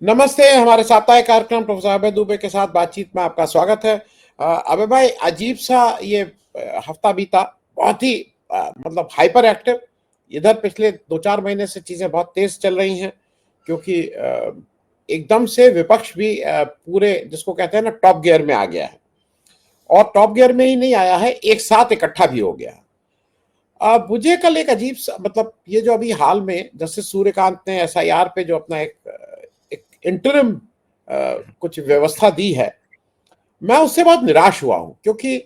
नमस्ते। हमारे साप्ताहिक कार्यक्रम प्रोफेसर अभय दुबे के साथ बातचीत में आपका स्वागत है। अभय भाई, अजीब सा ये हफ्ता बीता, बहुत ही मतलब हाइपर एक्टिव। इधर पिछले 2-4 महीने से चीजें बहुत तेज चल रही हैं, क्योंकि एकदम से विपक्ष भी पूरे जिसको कहते हैं ना टॉप गियर में आ गया है। और टॉप गियर में ही नहीं आया है, एक साथ इकट्ठा भी हो गया है। मुझे कल एक अजीब सा मतलब ये जो अभी हाल में जस्टिस सूर्यकांत ने एसआईआर पे जो अपना एक इंटरिम कुछ व्यवस्था दी है, मैं उससे बहुत निराश हुआ हूं, क्योंकि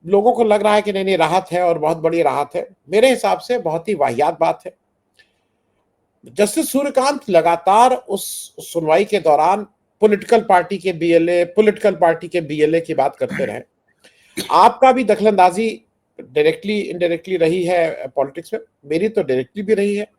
लोगों को लग रहा है कि नहीं नहीं राहत है और बहुत बड़ी राहत है। मेरे हिसाब से बहुत ही वाहियात बात है। जस्टिस सूर्यकांत लगातार उस सुनवाई के दौरान पॉलिटिकल पार्टी के बीएलए की बात करते रहे। आपका भी दखलंदाजी डायरेक्टली इनडायरेक्टली रही है पॉलिटिक्स में, मेरी तो डायरेक्टली भी रही है।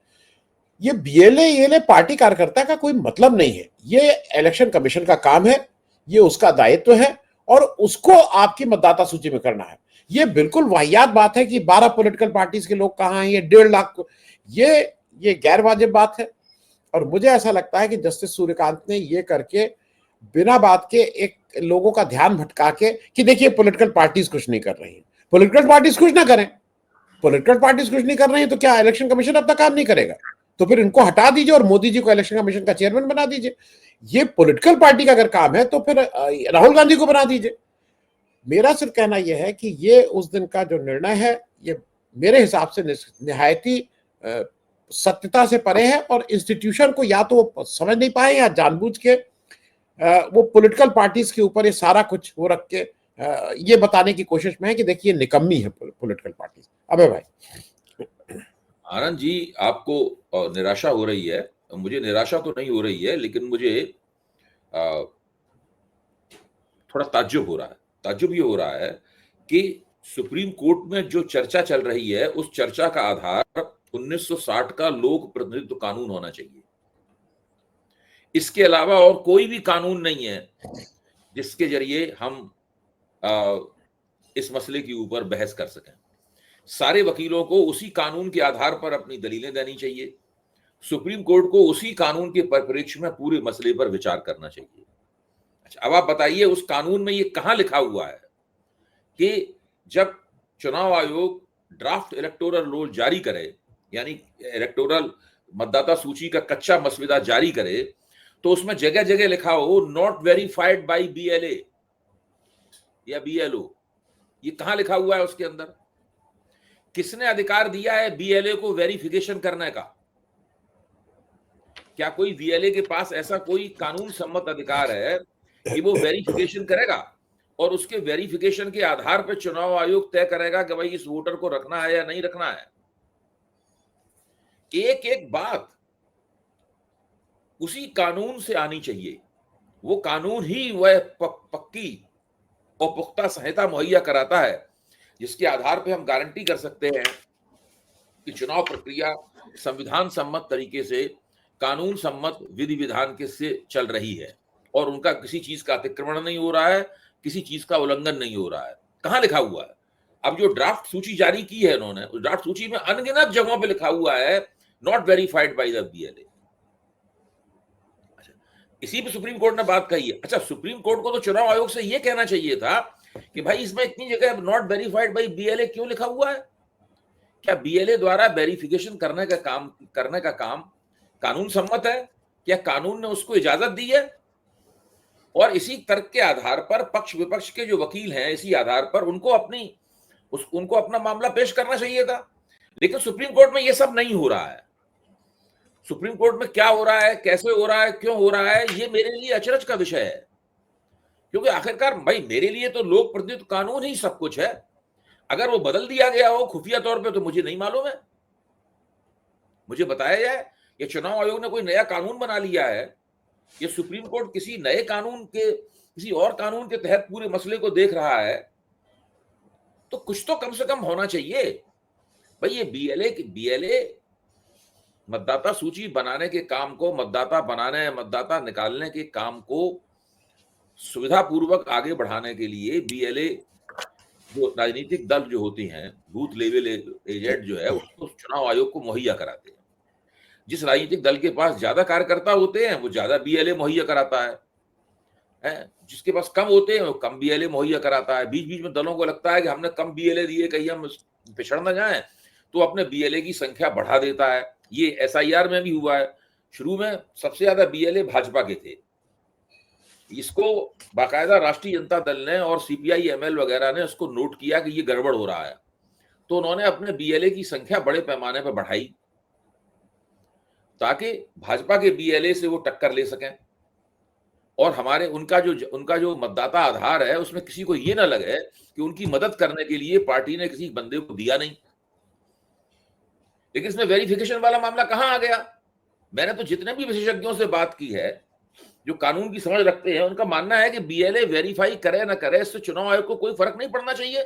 ये बीएलए पार्टी कार्यकर्ता का कोई मतलब नहीं है, ये इलेक्शन कमीशन का काम है, ये उसका दायित्व है और उसको आपकी मतदाता सूची में करना है। ये बिल्कुल वाहियात बात है कि 12 पॉलिटिकल पार्टीज के लोग कहां हैं, ये 1.5 लाख ये गैर वाजिब बात है। और मुझे ऐसा लगता है कि जस्टिस सूर्यकांत ने ये करके बिना बात के एक लोगों का ध्यान भटका के कि देखिए पॉलिटिकल पार्टीज कुछ नहीं कर रही हैं। पॉलिटिकल पार्टीज कुछ ना करें, पॉलिटिकल पार्टीज कुछ नहीं कर रही है तो क्या इलेक्शन कमीशन अपना काम नहीं करेगा? तो फिर इनको हटा दीजिए और मोदी जी को इलेक्शन कमीशन का चेयरमैन बना दीजिए। ये पॉलिटिकल पार्टी का अगर काम है तो फिर राहुल गांधी को बना दीजिए। मेरा सिर्फ कहना यह है कि ये उस दिन का जो निर्णय है, ये मेरे हिसाब से निहायती सत्यता से परे है और इंस्टीट्यूशन को या तो वो समझ नहीं पाए या जानबूझ के वो पॉलिटिकल पार्टीज के ऊपर ये सारा कुछ वो रख के ये बताने की कोशिश में है कि देखिए निकम्मी है पॉलिटिकल पार्टीज। अबे भाई। आनंद जी, आपको निराशा हो रही है। मुझे निराशा तो नहीं हो रही है, लेकिन मुझे थोड़ा ताज्जुब हो रहा है। ताज्जुब ये हो रहा है कि सुप्रीम कोर्ट में जो चर्चा चल रही है, उस चर्चा का आधार 1960 का लोक प्रतिनिधित्व कानून होना चाहिए। इसके अलावा और कोई भी कानून नहीं है जिसके जरिए हम इस मसले के ऊपर बहस कर सकें। सारे वकीलों को उसी कानून के आधार पर अपनी दलीलें देनी चाहिए। सुप्रीम कोर्ट को उसी कानून के परिप्रेक्ष्य में पूरे मसले पर विचार करना चाहिए। अच्छा, अब आप बताइए, उस कानून में ये कहां लिखा हुआ है कि जब चुनाव आयोग ड्राफ्ट इलेक्टोरल रोल जारी करे, यानी इलेक्टोरल मतदाता सूची का कच्चा मसविदा जारी करे, तो उसमें जगह जगह लिखा हो नॉट वेरीफाइड बाय बीएलए या बीएलओ। ये कहां लिखा हुआ है उसके अंदर? किसने अधिकार दिया है बीएलए को वेरिफिकेशन करने का? क्या कोई बीएलए के पास ऐसा कोई कानून सम्मत अधिकार है कि वो वेरिफिकेशन करेगा और उसके वेरिफिकेशन के आधार पर चुनाव आयोग तय करेगा कि भाई इस वोटर को रखना है या नहीं रखना है? एक एक बात उसी कानून से आनी चाहिए। वो कानून ही वह पक्की और पुख्ता संहिता मुहैया कराता है जिसके आधार पर हम गारंटी कर सकते हैं कि चुनाव प्रक्रिया संविधान सम्मत तरीके से, कानून सम्मत विधि विधान के से चल रही है और उनका किसी चीज का अतिक्रमण नहीं हो रहा है, किसी चीज का उल्लंघन नहीं हो रहा है। कहां लिखा हुआ है? अब जो ड्राफ्ट सूची जारी की है इन्होंने, उस ड्राफ्ट सूची में अनगिनत जगहों पे लिखा हुआ है not verified by the BLA. अच्छा, इसी पे सुप्रीम कोर्ट ने बात कही है। अच्छा, सुप्रीम कोर्ट को तो चुनाव आयोग से यह कहना चाहिए था कि भाई इसमें इतनी जगह नॉट वेरीफाइड बाय बीएलए क्यों लिखा हुआ है? क्या बीएलए द्वारा वेरिफिकेशन करने का काम कानून सम्मत है? क्या कानून ने उसको इजाजत दी है? और इसी तर्क के आधार पर पक्ष विपक्ष के जो वकील हैं, इसी आधार पर उनको अपना मामला पेश करना चाहिए था। लेकिन सुप्रीम कोर्ट में यह सब नहीं हो रहा है। सुप्रीम कोर्ट में क्या हो रहा है, कैसे हो रहा है, क्यों हो रहा है, ये मेरे लिए अचरज का विषय है। क्योंकि आखिरकार भाई मेरे लिए तो लोक प्रतिनिधित्व कानून ही सब कुछ है। अगर वो बदल दिया गया हो खुफिया तौर पे तो मुझे नहीं मालूम है। मुझे बताया जाए ये चुनाव आयोग ने कोई नया कानून बना लिया है, ये सुप्रीम कोर्ट किसी नए कानून के, किसी और कानून के तहत पूरे मसले को देख रहा है, तो कुछ तो कम से कम होना चाहिए। भाई ये बीएलए मतदाता सूची बनाने के काम को, मतदाता निकालने के काम को सुविधापूर्वक आगे बढ़ाने के लिए बीएलए जो राजनीतिक दल जो होती हैं, बूथ लेवल एजेंट जो है, उसको चुनाव आयोग को मुहैया कराते हैं। जिस राजनीतिक दल के पास ज्यादा कार्यकर्ता होते हैं वो ज्यादा बीएलए मुहैया कराता है, जिसके पास कम होते हैं वो कम बीएलए मुहैया कराता है। बीच बीच में दलों को लगता है कि हमने कम बीएलए दिए, कहीं हम पिछड़ न जाएं, तो अपने बीएलए की संख्या बढ़ा देता है। ये एसआईआर में भी हुआ है। शुरू में सबसे ज्यादा बीएलए भाजपा के थे, इसको बाकायदा राष्ट्रीय जनता दल ने और सीपीआई एमएल वगैरह ने उसको नोट किया कि ये गड़बड़ हो रहा है, तो उन्होंने अपने बीएलए की संख्या बड़े पैमाने पर बढ़ाई ताकि भाजपा के बीएलए से वो टक्कर ले सकें और हमारे उनका जो मतदाता आधार है उसमें किसी को ये ना लगे कि उनकी मदद करने के लिए पार्टी ने किसी बंदे को दिया नहीं। लेकिन इसमें वेरिफिकेशन वाला मामला कहां आ गया? मैंने तो जितने भी विशेषज्ञों से बात की है जो कानून की समझ रखते हैं, उनका मानना है कि बीएलए वेरीफाई करे ना करे इससे चुनाव आयोग को कोई फर्क नहीं पड़ना चाहिए।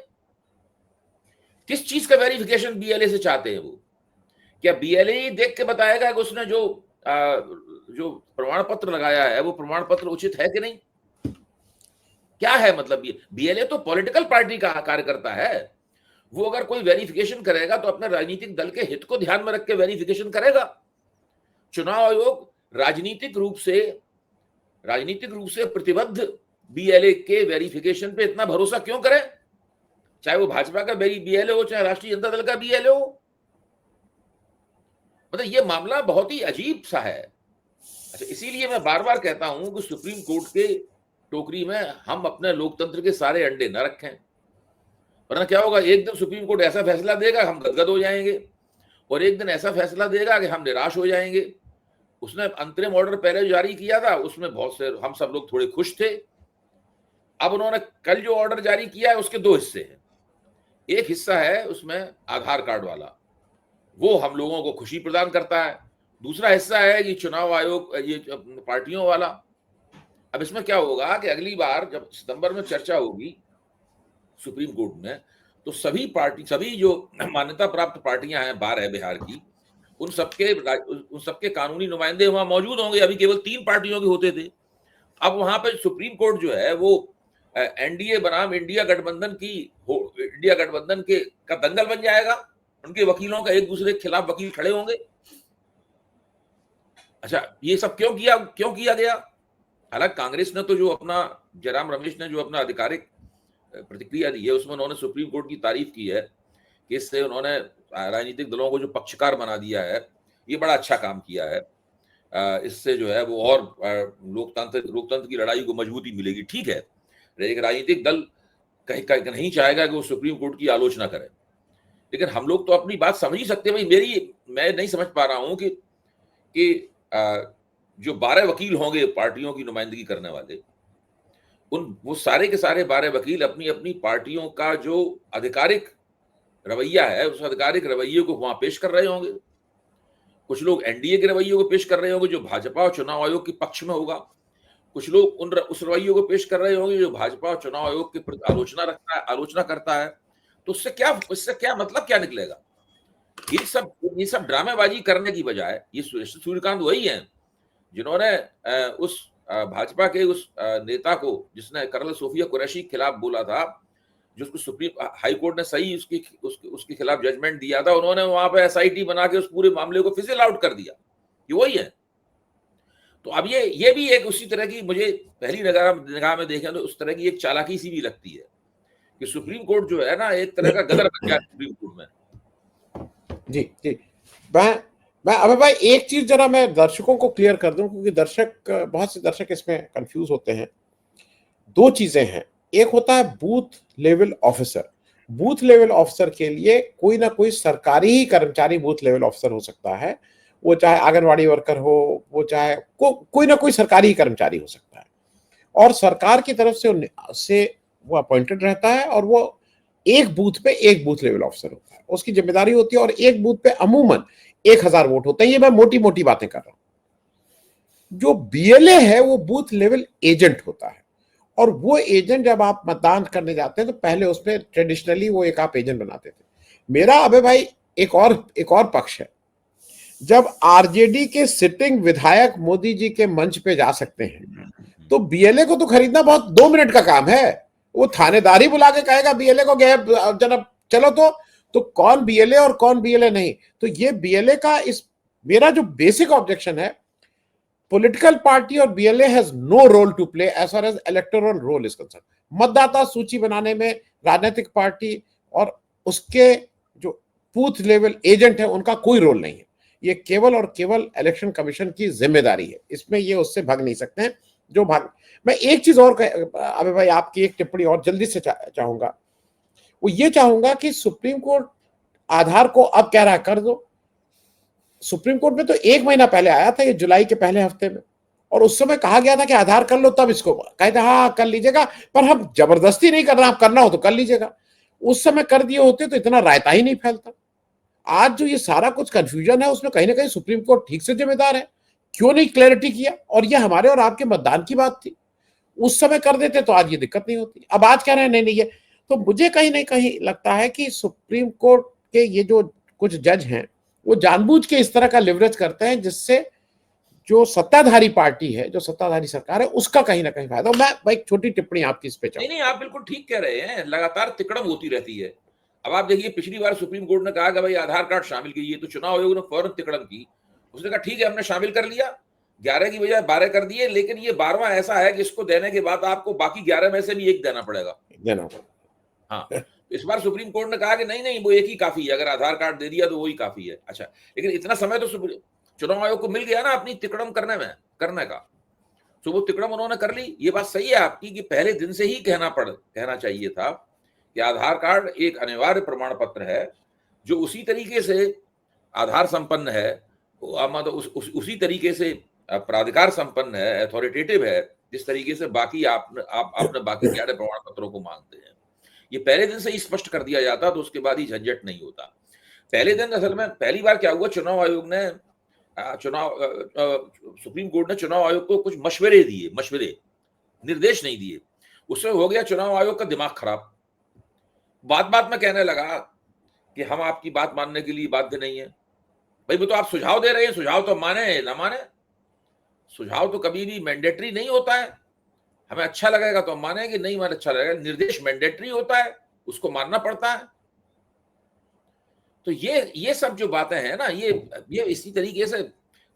किस चीज का वेरिफिकेशन बीएलए से चाहते हैं वो? क्या बीएलए ही देख के बताएगा कि उसने जो प्रमाण पत्र लगाया है वो प्रमाण पत्र उचित है कि नहीं? क्या है मतलब? ये बीएलए तो पॉलिटिकल पार्टी का कार्यकर्ता है, वो अगर कोई वेरिफिकेशन करेगा तो अपने राजनीतिक दल के हित को ध्यान में रख के वेरिफिकेशन करेगा। चुनाव आयोग राजनीतिक रूप से प्रतिबद्ध बीएलए के वेरिफिकेशन पे इतना भरोसा क्यों करे, चाहे वो भाजपा का बीएलए हो चाहे राष्ट्रीय जनता दल का बीएलए हो? मतलब ये मामला बहुत ही अजीब सा है। अच्छा, इसीलिए मैं बार बार कहता हूं कि सुप्रीम कोर्ट के टोकरी में हम अपने लोकतंत्र के सारे अंडे न रखें, वरना क्या होगा, एक दिन सुप्रीम कोर्ट ऐसा फैसला देगा हम गदगद हो जाएंगे और एक दिन ऐसा फैसला देगा कि हम निराश हो जाएंगे। उसने अंतरिम ऑर्डर पहले जारी किया था, उसमें बहुत से हम सब लोग थोड़े खुश थे। अब उन्होंने कल जो ऑर्डर जारी किया है उसके दो हिस्से हैं। एक हिस्सा है उसमें आधार कार्ड वाला, वो हम लोगों को खुशी प्रदान करता है। दूसरा हिस्सा है कि चुनाव आयोग ये पार्टियों वाला। अब इसमें क्या होगा कि अगली बार जब सितंबर में चर्चा होगी सुप्रीम कोर्ट में, तो सभी जो मान्यता प्राप्त पार्टियां हैं, बार है बिहार की, उन सबके कानूनी नुमाइंदे वहां मौजूद होंगे। अभी केवल 3 पार्टियों के होते थे, अब वहां पर सुप्रीम कोर्ट जो है वो एनडीए बनाम इंडिया गठबंधन के का दंगल बन जाएगा। उनके वकीलों का एक दूसरे के खिलाफ वकील खड़े होंगे। अच्छा, ये सब क्यों किया गया? हालांकि कांग्रेस ने तो जो अपना जयराम रमेश ने जो अपना आधिकारिक प्रतिक्रिया दी है उसमें उन्होंने सुप्रीम कोर्ट की तारीफ की है कि इससे उन्होंने राजनीतिक दलों को जो पक्षकार बना दिया है, ये बड़ा अच्छा काम किया है। इससे जो है वो और लोकतंत्र की लड़ाई को मजबूती मिलेगी। ठीक है, एक राजनीतिक दल कहीं नहीं चाहेगा कि वो सुप्रीम कोर्ट की आलोचना करे, लेकिन हम लोग तो अपनी बात समझ ही सकते हैं। भाई मैं नहीं समझ पा रहा हूं कि जो 12 वकील होंगे पार्टियों की नुमाइंदगी करने वाले, वो सारे के सारे 12 वकील अपनी अपनी पार्टियों का जो आधिकारिक रवैया है उस आधिकारिक रवैये को वहां पेश कर रहे होंगे। कुछ लोग एनडीए के रवैये को पेश कर रहे होंगे जो भाजपा और चुनाव आयोग के पक्ष में होगा। कुछ लोग उस रवैये को पेश कर रहे होंगे जो भाजपा और चुनाव आयोग की आलोचना करता है। तो इससे क्या मतलब क्या निकलेगा? ये सब ड्रामेबाजी करने की बजाय, ये सूर्यकांत वही हैं जिन्होंने उस भाजपा के उस नेता को, जिसने कर्नल सोफिया कुरैशी के खिलाफ बोला था, जिसको सुप्रीम हाई कोर्ट ने सही उसके खिलाफ जजमेंट दिया था, उन्होंने वहां पे एसआईटी बना के उस पूरे मामले को फिजिल आउट कर दिया। ये वही है। तो अब ये भी एक उसी तरह की, मुझे पहली निगाह में देखें तो उस तरह की एक चालाकी सी भी लगती है कि सुप्रीम कोर्ट जो है ना एक तरह का गदर बन गया सुप्रीम कोर्ट में। जी मैं अबे भाई एक चीज जरा मैं दर्शकों को क्लियर कर दूं, क्योंकि बहुत से दर्शक इसमें कंफ्यूज होते हैं। 2 चीजें हैं। एक होता है booth level officer. Booth level officer के लिए कोई ना कोई सरकारी ही कर्मचारी बूथ लेवल ऑफिसर हो सकता है, वो चाहे आंगनवाड़ी वर्कर हो, वो चाहे कोई ना कोई सरकारी कर्मचारी हो सकता है, और सरकार की तरफ से वो अपॉइंटेड रहता है और वो एक बूथ पे एक बूथ लेवल ऑफिसर होता है, उसकी जिम्मेदारी होती है। और एक बूथ पे अमूमन 1000 वोट होते हैं। ये मैं मोटी मोटी बातें कर रहा हूं। जो बीएलए है वो बूथ लेवल एजेंट होता है, और वो एजेंट जब आप मतदान करने जाते हैं तो पहले उसमें ट्रेडिशनली वो एक आप एजेंट बनाते थे। मेरा अबे भाई एक और पक्ष है। जब आरजेडी के सिटिंग विधायक मोदी जी के मंच पे जा सकते हैं तो बीएलए को तो खरीदना बहुत 2 मिनट का काम है। वो थानेदारी बुला के कहेगा बीएलए को जनाब चलो, तो कौन बीएलए और कौन बीएलए नहीं। तो ये बीएलए का इस मेरा जो बेसिक ऑब्जेक्शन है, पॉलिटिकल पार्टी और BLA has no role to play as far as electoral roll is concern. मतदाता सूची बनाने में राजनीतिक पार्टी और उसके जो बूथ लेवल एजेंट है उनका कोई रोल नहीं है। ये केवल और केवल इलेक्शन कमीशन की जिम्मेदारी है, इसमें ये उससे भाग नहीं सकते हैं। जो भाग, मैं एक चीज और अबे भाई आपकी एक टिप्पणी और जल्दी से चाहूंगा, वो ये चाहूंगा कि सुप्रीम कोर्ट आधार को अब कह रहा है कर दो। सुप्रीम कोर्ट में तो 1 महीना पहले आया था, ये जुलाई के पहले हफ्ते में, और उस समय कहा गया था कि आधार कर लो, तब इसको कहते हाँ कर लीजिएगा, पर हम जबरदस्ती नहीं कर रहे, आप करना हो तो कर लीजिएगा। उस समय कर दिए होते तो इतना रायता ही नहीं फैलता। आज जो ये सारा कुछ कंफ्यूजन है उसमें कहीं ना कहीं सुप्रीम कोर्ट ठीक से जिम्मेदार है। क्यों नहीं क्लैरिटी किया? और ये हमारे और आपके मतदान की बात थी, उस समय कर देते तो आज ये दिक्कत नहीं होती। अब आज कह रहे हैं नहीं नहीं, ये तो मुझे कहीं ना कहीं लगता है कि सुप्रीम कोर्ट के ये जो कुछ जज हैं वो जानबूझ के इस तरह का लिवरेज करते हैं जिससे जो सत्ताधारी पार्टी है, जो सत्ताधारी सरकार है, उसका कहीं ना कहीं फायदा। मैं एक छोटी टिप्पणी आपकी इस पे चाहूंगा। नहीं नहीं, आप बिल्कुल ठीक कह रहे हैं, लगातार तिकड़म होती रहती है। अब आप देखिए, पिछली बार सुप्रीम कोर्ट ने कहा कि भाई आधार कार्ड शामिल कीजिए, तो चुनाव आयोग ने फौरन तिकड़म की। उसने कहा ठीक है, हमने शामिल कर लिया, 11 की बजाय 12 कर दिए, लेकिन ये 12वां ऐसा है कि इसको देने के बाद आपको बाकी 11 में से भी एक देना पड़ेगा। हाँ, इस बार सुप्रीम कोर्ट ने कहा कि नहीं नहीं, वो एक ही काफी है, अगर आधार कार्ड दे दिया तो वही काफी है। अच्छा, लेकिन इतना समय तो चुनाव आयोग को मिल गया ना अपनी तिकड़म करने का, तो वो तिकड़म उन्होंने कर ली। ये बात सही है आपकी कि पहले दिन से ही कहना चाहिए था कि आधार कार्ड एक अनिवार्य प्रमाण पत्र है, जो उसी तरीके से आधार संपन्न है, मतलब उसी तरीके से प्राधिकार संपन्न है, अथॉरिटेटिव है, जिस तरीके से बाकी आपने बाकी 11 प्रमाण पत्रों को मांगते हैं। ये पहले दिन से ही स्पष्ट कर दिया जाता तो उसके बाद ही झंझट नहीं होता। पहले दिन असल में पहली बार क्या हुआ, चुनाव आयोग ने सुप्रीम कोर्ट ने चुनाव आयोग को कुछ मशवरे निर्देश नहीं दिए। उससे हो गया चुनाव आयोग का दिमाग खराब, बात में कहने लगा कि हम आपकी बात मानने के लिए बाध्य नहीं है। भाई वो तो आप सुझाव दे रहे हैं, सुझाव तो माने ना माने, सुझाव तो कभी भी मैंडेटरी नहीं होता है। हमें अच्छा लगेगा तो हम मानेंगे, नहीं माने अच्छा लगेगा। निर्देश मैंडेटरी होता है, उसको मानना पड़ता है। तो ये सब जो बातें हैं ना, ये इसी तरीके से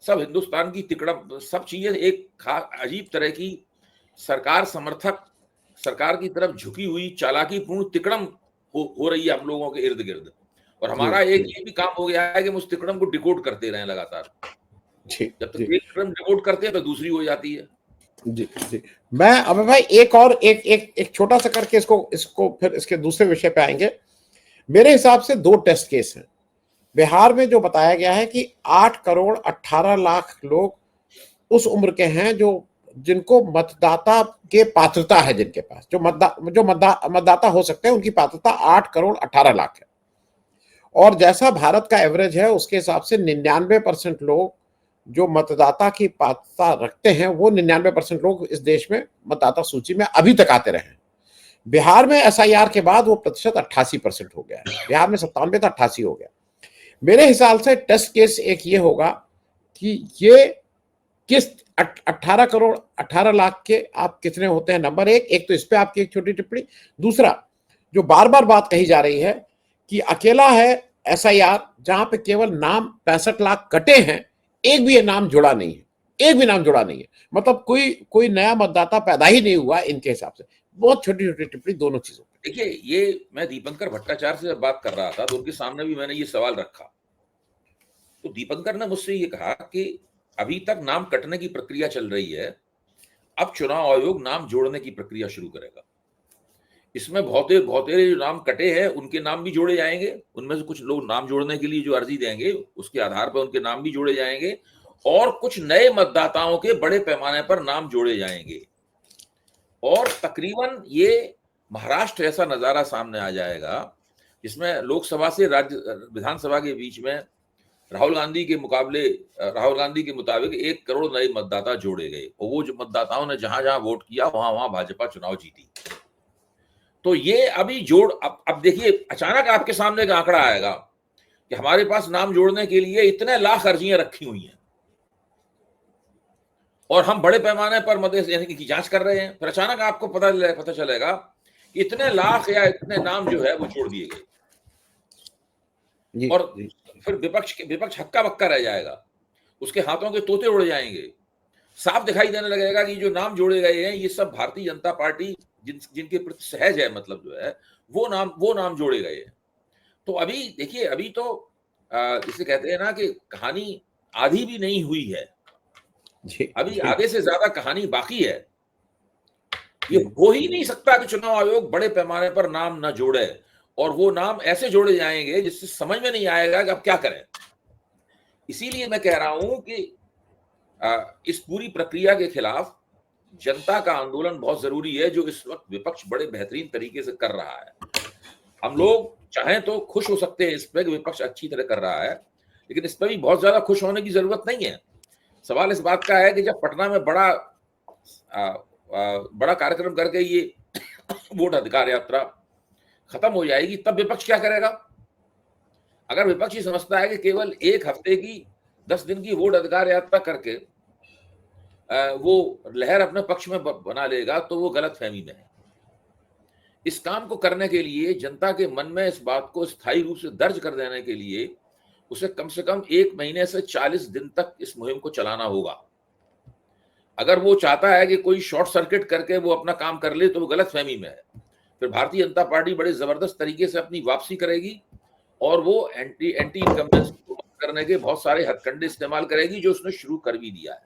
सब हिंदुस्तान की तिकड़म, सब चीजें एक अजीब तरह की सरकार समर्थक, सरकार की तरफ झुकी हुई चालाकीपूर्ण तिकड़म हो रही है हम लोगों के इर्द गिर्द। और हमारा एक ये भी काम हो गया है कि हम उस तिकड़म को डिकोड करते रहें लगातार। जब तक एक तिकड़म डिकोड करते हैं तो दूसरी हो जाती है। जी जी, मैं अब भाई एक छोटा सा करके इसको फिर इसके दूसरे विषय पे आएंगे। मेरे हिसाब से 2 टेस्ट केस हैं बिहार में। जो बताया गया है कि 8 करोड़ 18 लाख लोग उस उम्र के हैं जिनको मतदाता के पात्रता है, जिनके पास जो मतदाता हो सकते हैं, उनकी पात्रता 8 करोड़ 18 लाख है। और जैसा भारत का एवरेज है उसके हिसाब से 99% लोग जो मतदाता की पात्रता रखते हैं, वो 99% लोग इस देश में मतदाता सूची में अभी तक आते रहे। बिहार में एसआईआर के बाद वो प्रतिशत 88% हो गया है। बिहार में 97 था, 88 हो गया। मेरे हिसाब से टेस्ट केस एक ये होगा कि ये किस 18 करोड़ 18 लाख के आप कितने होते हैं, नंबर एक तो इस पे आपकी एक छोटी टिप्पणी। दूसरा, जो बार बार बात कही जा रही है कि अकेला है एसआईआर जहां पे केवल नाम 65 लाख कटे हैं, एक भी नाम जुड़ा नहीं है, एक भी नाम जुड़ा नहीं है, मतलब कोई नया मतदाता पैदा ही नहीं हुआ इनके हिसाब से। बहुत छोटी छोटी टिप्पणी दोनों चीजों पे। देखिए, ये मैं दीपंकर भट्टाचार्य से बात कर रहा था तो उनके सामने भी मैंने ये सवाल रखा, तो दीपंकर ने मुझसे ये कहा कि अभी तक नाम कटने की प्रक्रिया चल रही है, अब चुनाव आयोग नाम जोड़ने की प्रक्रिया शुरू करेगा। इसमें बहुतेरे जो नाम कटे हैं उनके नाम भी जोड़े जाएंगे, उनमें से कुछ लोग नाम जोड़ने के लिए जो अर्जी देंगे उसके आधार पर उनके नाम भी जोड़े जाएंगे, और कुछ नए मतदाताओं के बड़े पैमाने पर नाम जोड़े जाएंगे। और तकरीबन ये महाराष्ट्र ऐसा नजारा सामने आ जाएगा जिसमें लोकसभा से राज्य विधानसभा के बीच में राहुल गांधी के मुताबिक 1 करोड़ नए मतदाता जोड़े गए, और वो जो मतदाताओं ने जहां जहां वोट किया वहां भाजपा चुनाव जीती। तो ये अभी अब देखिए, अचानक आपके सामने एक आंकड़ा आएगा कि हमारे पास नाम जोड़ने के लिए इतने लाख अर्जियां रखी हुई हैं और हम बड़े पैमाने पर मतदान की जांच कर रहे हैं। फिर अचानक आपको पता चलेगा कि इतने लाख या इतने नाम जो है वो जोड़ दिए गए, और फिर विपक्ष हक्का बक्का रह जाएगा उसके हाथों के तोते उड़ जाएंगे। साफ दिखाई देने लगेगा कि जो नाम जोड़े गए हैं ये सब भारतीय जनता पार्टी जिनके प्रति सहज है, मतलब जो है वो नाम जोड़े गए हैं। तो अभी देखिए, अभी तो जिसे कहते हैं ना कि कहानी आधी भी नहीं हुई है, जी अभी जी आधे से ज्यादा कहानी बाकी है। ये हो ही नहीं सकता कि चुनाव आयोग बड़े पैमाने पर नाम न जोड़े, और वो नाम ऐसे जोड़े जाएंगे जिससे समझ में नहीं आएगा कि अब क्या करें। इसीलिए मैं कह रहा हूं कि इस पूरी प्रक्रिया के खिलाफ जनता का आंदोलन बहुत जरूरी है, जो इस वक्त विपक्ष बड़े बेहतरीन तरीके से कर रहा है। हम लोग चाहें तो खुश हो सकते हैं इस पर कि विपक्ष अच्छी तरह कर रहा है, लेकिन इस पर भी बहुत ज्यादा खुश होने की जरूरत नहीं है। सवाल इस बात का है कि जब पटना में बड़ा कार्यक्रम करके ये वोट अधिकार यात्रा खत्म हो जाएगी, तब विपक्ष क्या करेगा? अगर विपक्ष ये समझता है कि केवल एक हफ्ते की 10 दिन की वोट अधिकार यात्रा करके वो लहर अपने पक्ष में बना लेगा, तो वो गलत फहमी में है। इस काम को करने के लिए जनता के मन में इस बात को स्थायी रूप से दर्ज कर देने के लिए उसे कम से कम 1 महीने से 40 दिन तक इस मुहिम को चलाना होगा। अगर वो चाहता है कि कोई शॉर्ट सर्किट करके वो अपना काम कर ले, तो वो गलत फहमी में है। फिर भारतीय जनता पार्टी बड़े जबरदस्त तरीके से अपनी वापसी करेगी और वो एंटी इनकम्बेंसी को करने के बहुत सारे हथकंडे इस्तेमाल करेगी, जो उसने शुरू कर भी दिया है।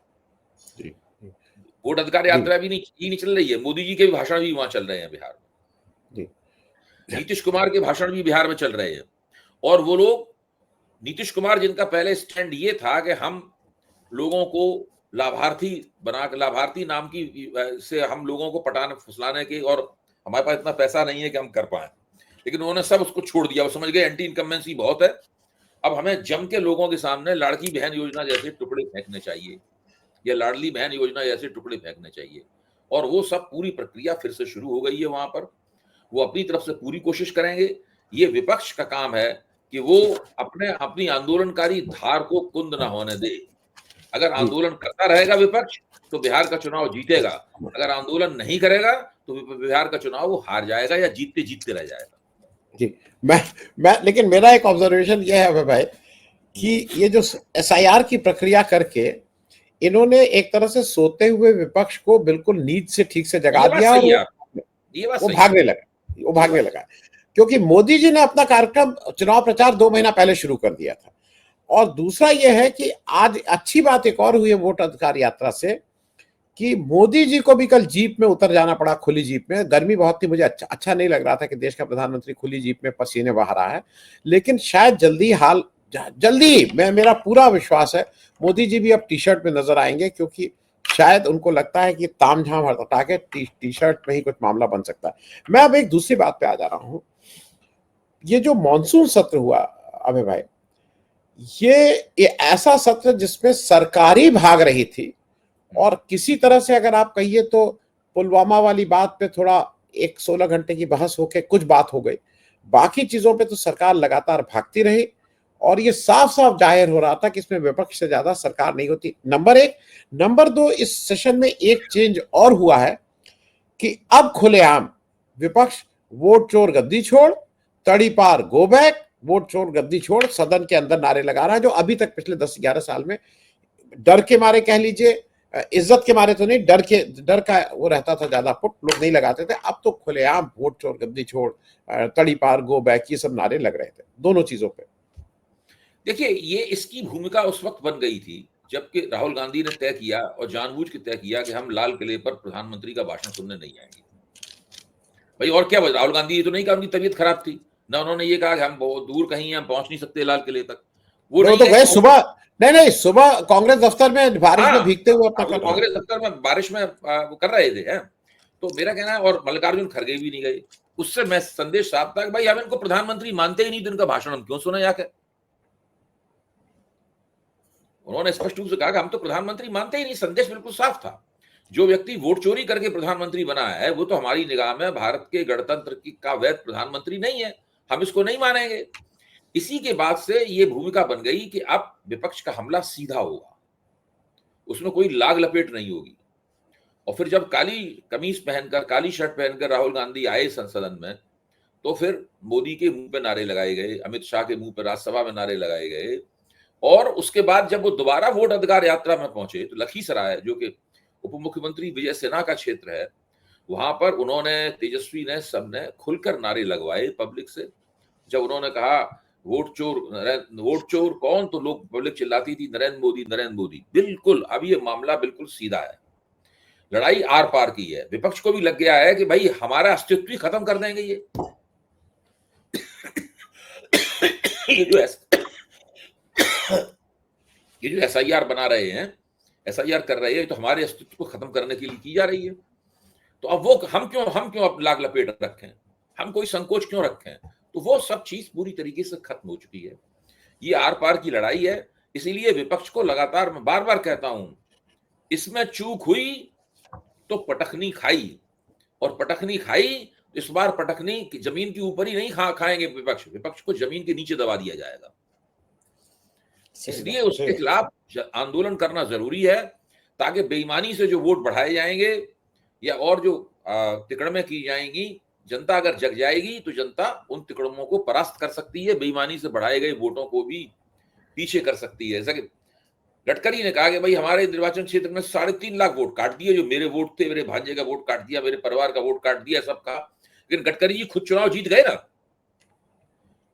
वोट अधिकार यात्रा भी नहीं चल रही है, मोदी जी के भी भाषण भी वहां चल रहे हैं बिहार में, नीतीश कुमार के भाषण भी बिहार में चल रहे हैं। और वो लोग, नीतीश कुमार जिनका पहले स्टैंड ये था कि हम लोगों को लाभार्थी नाम की से हम लोगों को पटाने फुसलाने के, और हमारे पास इतना पैसा नहीं है कि हम कर पाए, लेकिन उन्होंने सब उसको छोड़ दिया। वो समझ गए एंटी इनकम्बेंसी बहुत है, अब हमें जम के लोगों के सामने लाड़की बहन योजना जैसे टुकड़े फेंकने चाहिए, या लाडली बहन योजना जैसे टुकड़े फेंकने चाहिए। और वो सब पूरी प्रक्रिया फिर से शुरू हो गई है वहां पर। वो अपनी तरफ से पूरी कोशिश करेंगे। ये विपक्ष का काम है कि वो अपनी आंदोलनकारी धार को कुंद ना होने दे। अगर आंदोलन करता रहेगा विपक्ष, तो बिहार का चुनाव जीतेगा। अगर आंदोलन नहीं करेगा, तो बिहार का चुनाव वो हार जाएगा या जीतते जीतते रह जाएगा। जी, मैं लेकिन मेरा एक ऑब्जर्वेशन यह है भाई कि ये जो SIR की प्रक्रिया करके इन्होंने एक तरह से सोते हुए विपक्ष को बिल्कुल नींद से ठीक से जगा दिया, और वो भागने लगा क्योंकि मोदी जी ने अपना कार्यक्रम चुनाव प्रचार 2 महीना पहले शुरू कर दिया था। और दूसरा यह है कि आज अच्छी बात एक और हुई है वोट अधिकार यात्रा से, कि मोदी जी को भी कल जीप में उतर जाना पड़ा, खुली जीप में। गर्मी बहुत थी, मुझे अच्छा नहीं लग रहा था कि देश का प्रधानमंत्री खुली जीप में पसीने बहा रहा है, लेकिन शायद जल्दी मेरा पूरा विश्वास है मोदी जी भी अब टी-शर्ट में नजर आएंगे, क्योंकि शायद उनको लगता है कि तामझाम हटा के टी-शर्ट में ही कुछ मामला बन सकता है। मैं अब एक दूसरी बात पे आ जा रहा हूं। ये जो मॉनसून सत्र हुआ अभय भाई, ये ऐसा सत्र जिसमें सरकारी भाग रही थी, और किसी तरह से अगर आप कहिए तो पुलवामा वाली बात पे थोड़ा एक 16 घंटे की बहस होके कुछ बात हो गई, बाकी चीजों पे तो सरकार लगातार भागती रही। और ये साफ साफ जाहिर हो रहा था कि इसमें विपक्ष से ज्यादा सरकार नहीं होती, नंबर 1। नंबर 2, इस सेशन में एक चेंज और हुआ है कि अब खुलेआम विपक्ष वोट चोर गद्दी छोड़, तड़ी पार गो बैक, वोट चोर गद्दी छोड़ सदन के अंदर नारे लगा रहा है, जो अभी तक पिछले 10-11 साल में डर के मारे कह लीजिए, इज्जत के मारे तो नहीं, डर का वो रहता था, ज्यादा फुट लोग नहीं लगाते थे। अब तो खुलेआम वोट चोर गद्दी छोड़, तड़ी पार गो बैक, ये सब नारे लग रहे थे दोनों चीजों पे। देखिए, ये इसकी भूमिका उस वक्त बन गई थी जबकि राहुल गांधी ने तय किया, और जानबूझ के तय किया, कि हम लाल किले पर प्रधानमंत्री का भाषण सुनने नहीं आएंगे। भाई और क्या, राहुल गांधी ये तो नहीं कहा उनकी तबीयत खराब थी, ना उन्होंने ये कहा कि हम बहुत दूर कहीं हम पहुंच नहीं सकते लाल किले तक। वो तो गए सुबह, नहीं सुबह कांग्रेस दफ्तर में बारिश में भीगते हुए अपना कांग्रेस दफ्तर में बारिश में वो कर रहे थे। तो मेरा कहना है, और मल्लिकार्जुन खड़गे भी नहीं गए। उससे मैं संदेश साफ था कि भाई हम इनको प्रधानमंत्री मानते ही नहीं, तो इनका भाषण हम क्यों सुने जाके। उन्होंने स्पष्ट रूप से कहा कि हम तो प्रधानमंत्री मानते ही नहीं। संदेश बिल्कुल साफ था। जो व्यक्ति वोट चोरी करके प्रधानमंत्री बना है, वो तो हमारी निगाह में भारत के गणतंत्र का वैध प्रधानमंत्री नहीं है, हम इसको नहीं मानेंगे। इसी के बाद से ये भूमिका बन गई कि अब विपक्ष का हमला सीधा होगा, उसमें कोई लाग लपेट नहीं होगी। और फिर जब काली कमीज पहनकर, काली शर्ट पहनकर राहुल गांधी आए संसदन में, तो फिर मोदी के मुंह पे नारे लगाए गए, अमित शाह के मुंह पे राज्यसभा में नारे लगाए गए, और उसके बाद जब वो दोबारा वोट अधिकार यात्रा में पहुंचे तो लखीसराय, जो कि उप मुख्यमंत्री विजय सिन्हा का क्षेत्र है, वहां पर उन्होंने, तेजस्वी ने, सबने खुलकर नारे लगवाए पब्लिक से। जब उन्होंने कहा वोट चोर कौन, तो लोग, पब्लिक चिल्लाती थी नरेंद्र मोदी, नरेंद्र मोदी। बिल्कुल, अब ये मामला बिल्कुल सीधा है, लड़ाई आर पार की है। विपक्ष को भी लग गया है कि भाई हमारा अस्तित्व ही खत्म कर देंगे ये ये जो SIR बना रहे हैं, SIR कर रहे हैं, तो हमारे अस्तित्व को खत्म करने के लिए की जा रही है। तो अब वो हम क्यों अब लाग लपेट रखें, हम कोई संकोच क्यों रखें? तो वो सब चीज पूरी तरीके से खत्म हो चुकी है। ये आर पार की लड़ाई है। इसीलिए विपक्ष को लगातार मैं बार बार कहता हूं, इसमें चूक हुई तो पटखनी खाई, और पटखनी खाई, इस बार पटखनी जमीन के ऊपर ही नहीं खाएंगे विपक्ष को जमीन के नीचे दबा दिया जाएगा। इसलिए उसके खिलाफ आंदोलन करना जरूरी है, ताकि बेईमानी से जो वोट बढ़ाए जाएंगे या और जो तिकड़में की जाएंगी, जनता अगर जग जाएगी तो जनता उन तिकड़मों को परास्त कर सकती है, बेईमानी से बढ़ाए गए वोटों को भी पीछे कर सकती है। जैसा कि गडकरी ने कहा कि भाई हमारे निर्वाचन क्षेत्र में 3.5 लाख वोट काट दिए, जो मेरे वोट थे, मेरे भांजे का वोट काट दिया, मेरे परिवार का वोट काट दिया, सब कहा। लेकिन गडकरी जी खुद चुनाव जीत गए ना।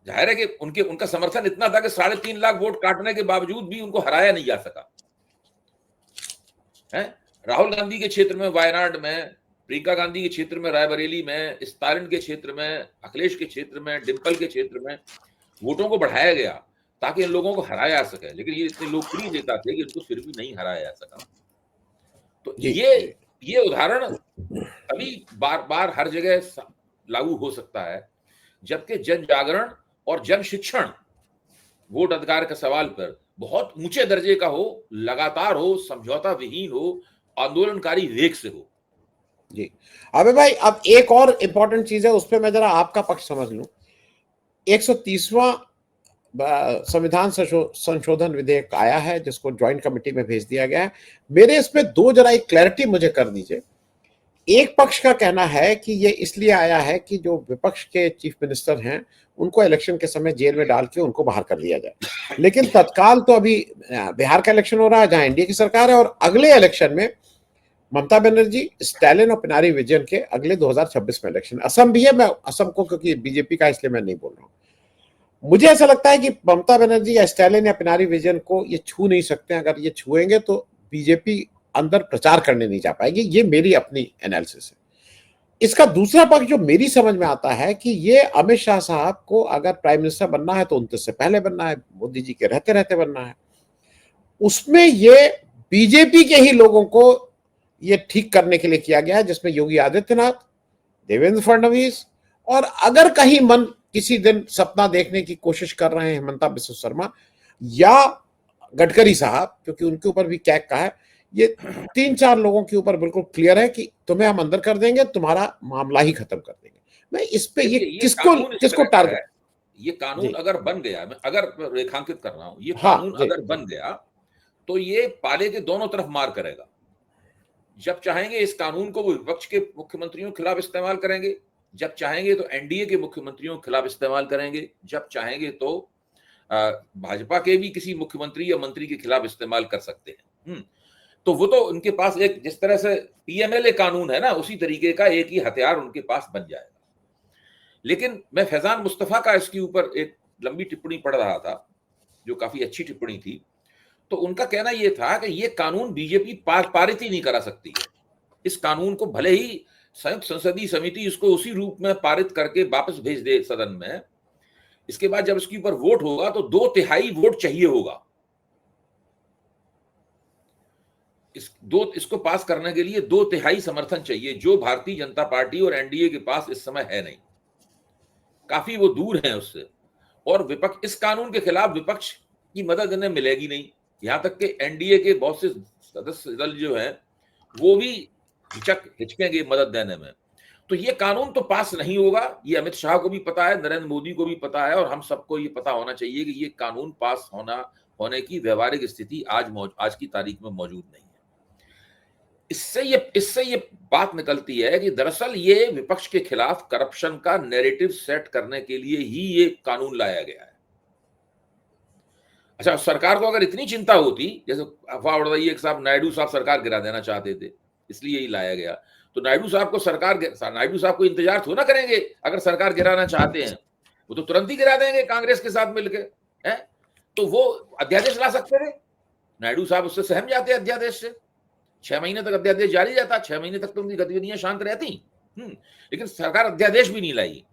जाहिर है कि उनका समर्थन इतना था कि 3.5 लाख वोट काटने के बावजूद भी उनको हराया नहीं जा सका है। राहुल गांधी के क्षेत्र में वायनाड में, प्रियंका गांधी के क्षेत्र में रायबरेली में, स्टालिन के क्षेत्र में, अखिलेश के क्षेत्र में, डिंपल के क्षेत्र में वोटों को बढ़ाया गया ताकि इन लोगों को हराया जा सके। लेकिन ये इतने लोकप्रिय नेता थे कि इनको फिर भी नहीं हराया जा सका। तो ये उदाहरण अभी बार बार हर जगह लागू हो सकता है, जबकि जन जागरण और जन शिक्षण वोट अधिकार के सवाल पर बहुत ऊंचे दर्जे का हो, लगातार हो, समझौता विहीन हो, आंदोलनकारी वेग से हो। जी अबे भाई, अब एक और इंपॉर्टेंट चीज है, उस पर मैं जरा आपका पक्ष समझ लूं। 130वां संविधान संशोधन विधेयक आया है, जिसको ज्वाइंट कमेटी में भेज दिया गया है। मेरे इस पे दो जरा एक क्लैरिटी मुझे कर दीजिए। एक पक्ष का कहना है कि ये इसलिए आया है कि जो विपक्ष के चीफ मिनिस्टर हैं उनको इलेक्शन के समय जेल में डाल के उनको बाहर कर दिया जाए, लेकिन तत्काल तो अभी बिहार का इलेक्शन हो रहा है जहां एनडीए की सरकार है, और अगले इलेक्शन में ममता बनर्जी, स्टालिन और पिनारी विजयन के अगले 2026 में इलेक्शन। असम भी है, मैं असम को क्योंकि बीजेपी का इसलिए मैं नहीं बोल रहा हूं। मुझे ऐसा लगता है कि ममता बनर्जी या स्टालिन या पिनारी विजयन को ये छू नहीं सकते। अगर ये छुएंगे तो बीजेपी अंदर प्रचार करने नहीं जा पाएगी। ये मेरी अपनी एनालिसिस है। इसका दूसरा पक्ष जो मेरी समझ में आता है कि ये अमित शाह साहब को अगर प्राइम मिनिस्टर बनना है तो 29 से पहले बनना है, मोदी जी के रहते रहते बनना है। उसमें ये बीजेपी के ही लोगों को ये ठीक करने के लिए किया गया है, जिसमें योगी आदित्यनाथ, देवेंद्र फडणवीस, और अगर कहीं मन किसी दिन सपना देखने की कोशिश कर रहे हैं हेमंता बिस्व शर्मा या गडकरी साहब, क्योंकि उनके ऊपर भी कैग का है, ये 3-4 लोगों के ऊपर बिल्कुल क्लियर है कि तुम्हें हम अंदर कर देंगे, तुम्हारा मामला ही खत्म कर देंगे। मैं इस पे ये किसको टारगेट, ये कानून अगर बन गया, मैं अगर रेखांकित कर रहा हूं, ये कानून अगर बन गया तो ये पाले के दोनों तरफ मार करेगा। जब चाहेंगे इस कानून को वो विपक्ष के मुख्यमंत्रियों के खिलाफ इस्तेमाल करेंगे, जब चाहेंगे तो एनडीए के मुख्यमंत्रियों के खिलाफ इस्तेमाल करेंगे, जब चाहेंगे तो भाजपा के भी किसी मुख्यमंत्री या मंत्री के खिलाफ इस्तेमाल कर सकते हैं। तो वो तो उनके पास एक, जिस तरह से पीएमएलए कानून है ना, उसी तरीके का एक ही हथियार उनके पास बन जाएगा। लेकिन मैं फैजान मुस्तफा का इसके ऊपर एक लंबी टिप्पणी पढ़ रहा था, जो काफी अच्छी टिप्पणी थी। तो उनका कहना यह था कि यह कानून बीजेपी पारित ही नहीं करा सकती है। इस कानून को भले ही संयुक्त संसदीय समिति इसको उसी रूप में पारित करके वापस भेज दे सदन में, इसके बाद जब इसके ऊपर वोट होगा तो 2/3 वोट चाहिए होगा। इसको पास करने के लिए 2/3 समर्थन चाहिए, जो भारतीय जनता पार्टी और एनडीए के पास इस समय है नहीं, काफी वो दूर हैं उससे। और विपक्ष, इस कानून के खिलाफ विपक्ष की मदद इन्हें मिलेगी नहीं। यहां तक कि एनडीए के बहुत से सदस्य दल जो हैं वो भी हिचकेंगे मदद देने में। तो ये कानून तो पास नहीं होगा, ये अमित शाह को भी पता है, नरेंद्र मोदी को भी पता है, और हम सबको ये पता होना चाहिए कि ये कानून पास होने की व्यवहारिक स्थिति आज की तारीख में मौजूद नहीं है। इससे ये बात निकलती है कि दरअसल ये विपक्ष के खिलाफ करप्शन का नैरेटिव सेट करने के लिए ही ये कानून लाया गया है। अच्छा, सरकार को अगर इतनी चिंता होती, जैसे अफवाह उड़ रही है कि साहब नायडू साहब सरकार गिरा देना चाहते थे, इसलिए यही लाया गया, तो नायडू साहब को इंतजार थोड़ा ना करेंगे। अगर सरकार गिराना चाहते हैं वो तो तुरंत ही गिरा देंगे कांग्रेस के साथ मिलकर, हैं? तो वो अध्यादेश ला सकते थे, नायडू साहब उससे सहम जाते अध्यादेश से, 6 महीने तक अध्यादेश जारी रहता, 6 महीने तक तो उनकी गतिविधियां शांत रहती। लेकिन सरकार अध्यादेश भी नहीं लाई।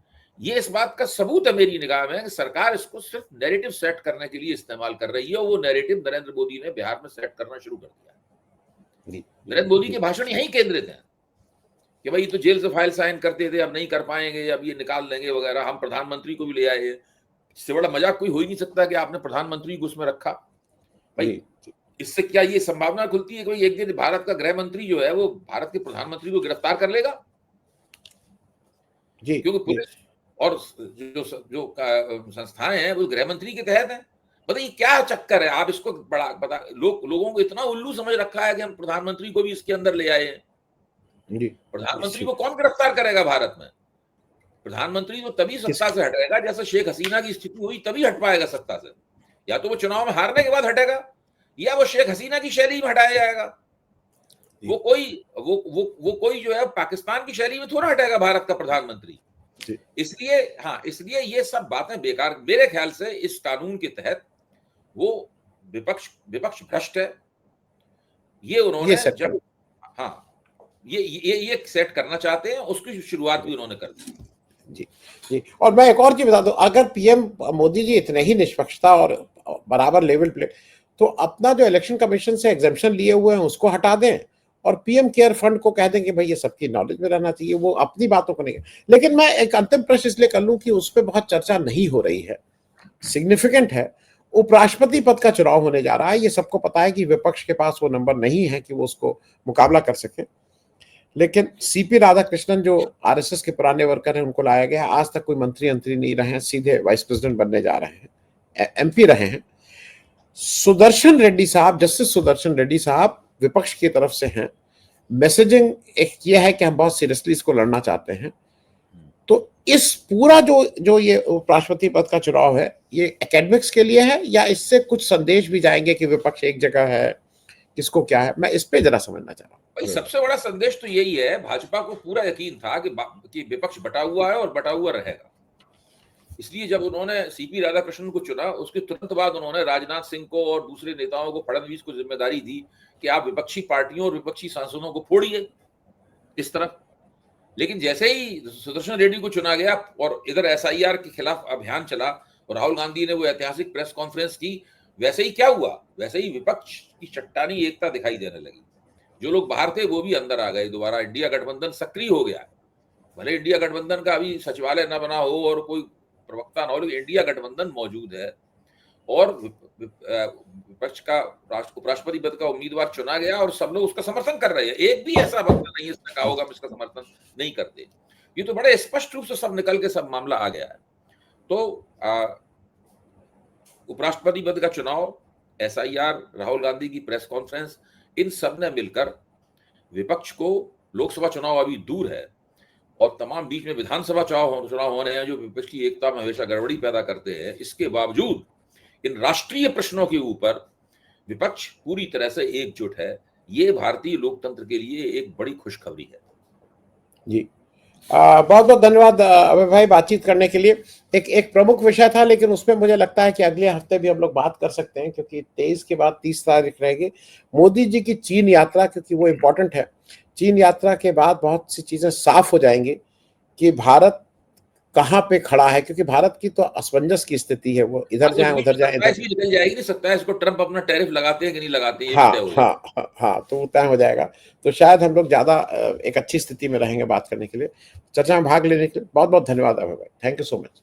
ये इस बात का सबूत है मेरी निगाह में कि सरकार इसको सिर्फ नैरेटिव सेट करने के लिए इस्तेमाल कर रही है, और वो नैरेटिव नरेंद्र मोदी ने बिहार में सेट करना शुरू कर दिया। नरेंद्र मोदी के भाषण यहीं केंद्रित हैं कि भाई तो जेल से फाइल साइन करते थे, अब नहीं कर पाएंगे, अब ये निकाल देंगे वगैरह। हम प्रधानमंत्री को भी ले आए, इससे बड़ा मजाक कोई हो ही नहीं सकता कि आपने प्रधानमंत्री को उसमें रखा। भाई इससे क्या ये संभावना खुलती है कि एक दिन भारत का गृह मंत्री जो है वो भारत के प्रधानमंत्री को गिरफ्तार कर लेगा? जी, क्योंकि पुलिस और जो संस्थाएं हैं वो गृह मंत्री के तहत हैं। बताइए क्या चक्कर है? आप इसको बड़ा बता, लोगों को इतना उल्लू समझ रखा है कि हम प्रधानमंत्री को भी इसके अंदर ले आए हैं। प्रधानमंत्री को कौन गिरफ्तार करेगा भारत में? प्रधानमंत्री तो तभी सत्ता से हटेगा जैसे शेख हसीना की स्थिति हुई, तभी हट पाएगा सत्ता से। या तो वो चुनाव में हारने के बाद हटेगा, या वो शेख हसीना की शैली में हटाया जाएगा। वो कोई जो है पाकिस्तान की शैली में थोड़ा हटेगा भारत का प्रधानमंत्री। इसलिए ये सब बातें बेकार मेरे ख्याल से। इस कानून के तहत वो विपक्ष भ्रष्ट है, ये उन्होंने जब ये सेट करना चाहते हैं, उसकी शुरुआत भी उन्होंने कर दी। जी। और मैं एक और चीज बता दूं, अगर पीएम मोदी जी इतने ही निष्पक्षता और बराबर लेवल प्ले, तो अपना जो इलेक्शन कमीशन से एग्जेम्पशन लिए हुए हैं उसको हटा दें, और पीएम केयर फंड को कह दें कि भाई ये सबकी नॉलेज में रहना चाहिए, वो अपनी बातों को नहीं। लेकिन मैं एक अंतिम प्रश्न इसलिए कर लूं कि उस पर बहुत चर्चा नहीं हो रही है, सिग्निफिकेंट है। उपराष्ट्रपति पद का चुनाव होने जा रहा है, ये सबको पता है कि विपक्ष के पास वो नंबर नहीं है कि वो उसको मुकाबला कर सके। लेकिन सीपी राधाकृष्णन जो आरएसएस के पुराने वर्कर हैं उनको लाया गया, आज तक कोई मंत्री नहीं रहे हैं, सीधे वाइस प्रेसिडेंट बनने जा रहे हैं, एमपी रहे हैं। सुदर्शन रेड्डी साहब, जस्टिस सुदर्शन रेड्डी साहब विपक्ष की तरफ से हैं, मैसेजिंग एक ये है कि हम बहुत सीरियसली इसको लड़ना चाहते हैं। तो इस पूरा जो ये उपराष्ट्रपति पद का चुनाव है, ये एकेडमिक्स के लिए है या इससे कुछ संदेश भी जाएंगे कि विपक्ष एक जगह है, किसको क्या है? मैं इस पे जरा समझना चाह रहा हूँ। भाई सबसे बड़ा संदेश तो यही है, भाजपा को पूरा यकीन था कि विपक्ष बटा हुआ है और बटा हुआ रहेगा। इसलिए जब उन्होंने सीपी राधाकृष्णन को चुना, उसके तुरंत बाद उन्होंने राजनाथ सिंह को और दूसरे नेताओं को, फडणवीस को जिम्मेदारी दी कि आप विपक्षी पार्टियों और विपक्षी सांसदों को फोड़िए इस तरफ। लेकिन जैसे ही सुदर्शन रेड्डी को चुना गया और इधर एसआईआर के खिलाफ अभियान चला और राहुल गांधी ने वो ऐतिहासिक प्रेस कॉन्फ्रेंस की, वैसे ही क्या हुआ? वैसे ही विपक्ष की चट्टानी एकता दिखाई देने लगी। जो लोग बाहर थे वो भी अंदर आ गए दोबारा। इंडिया गठबंधन सक्रिय हो गया। भले इंडिया गठबंधन का अभी सचिवालय न बना हो और कोई प्रवक्ता न हो, लेकिन इंडिया गठबंधन मौजूद है और विपक्ष का उपराष्ट्रपति पद का उम्मीदवार चुना गया और सब लोग उसका समर्थन कर रहे हैं। एक भी ऐसा वक्त नहीं है इसने कहा होगा हम इसका समर्थन नहीं करते। ये तो बड़े स्पष्ट रूप से सब निकल के सब मामला आ गया है। तो उपराष्ट्रपति पद का चुनाव, एसआईआर, राहुल गांधी की प्रेस कॉन्फ्रेंस, इन सब ने मिलकर विपक्ष को, लोकसभा चुनाव अभी दूर है और तमाम बीच में विधानसभा चुनाव होने हैं जो विपक्ष की एकता में हमेशा गड़बड़ी पैदा करते हैं। इसके बावजूद इन राष्ट्रीय प्रश्नों के ऊपर विपक्ष पूरी तरह से एकजुट है। ये भारतीय लोकतंत्र के लिए एक बड़ी खुशखबरी है। जी, बहुत बहुत धन्यवाद अभय भाई बातचीत करने के लिए। एक प्रमुख विषय था, लेकिन उसमें मुझे लगता है कि अगले हफ्ते भी हम लोग बात कर सकते हैं, क्योंकि 23 के बाद 30 तारीख रहेगी मोदी जी की चीन यात्रा, क्योंकि वो इम्पोर्टेंट है। चीन यात्रा के बाद बहुत सी चीजें साफ हो जाएंगी कि भारत कहाँ पे खड़ा है, क्योंकि भारत की तो असमंजस की स्थिति है, वो इधर जाए उधर जाए। 27 भी निकल जाएगी, नहीं 27 को ट्रंप अपना टैरिफ लगाते हैं कि नहीं लगाते हैं? हाँ, तो वो तय हो जाएगा। तो शायद हम लोग ज्यादा एक अच्छी स्थिति में रहेंगे बात करने के लिए। चर्चा में भाग लेने के लिए बहुत बहुत धन्यवाद अभय भाई। Thank you so much.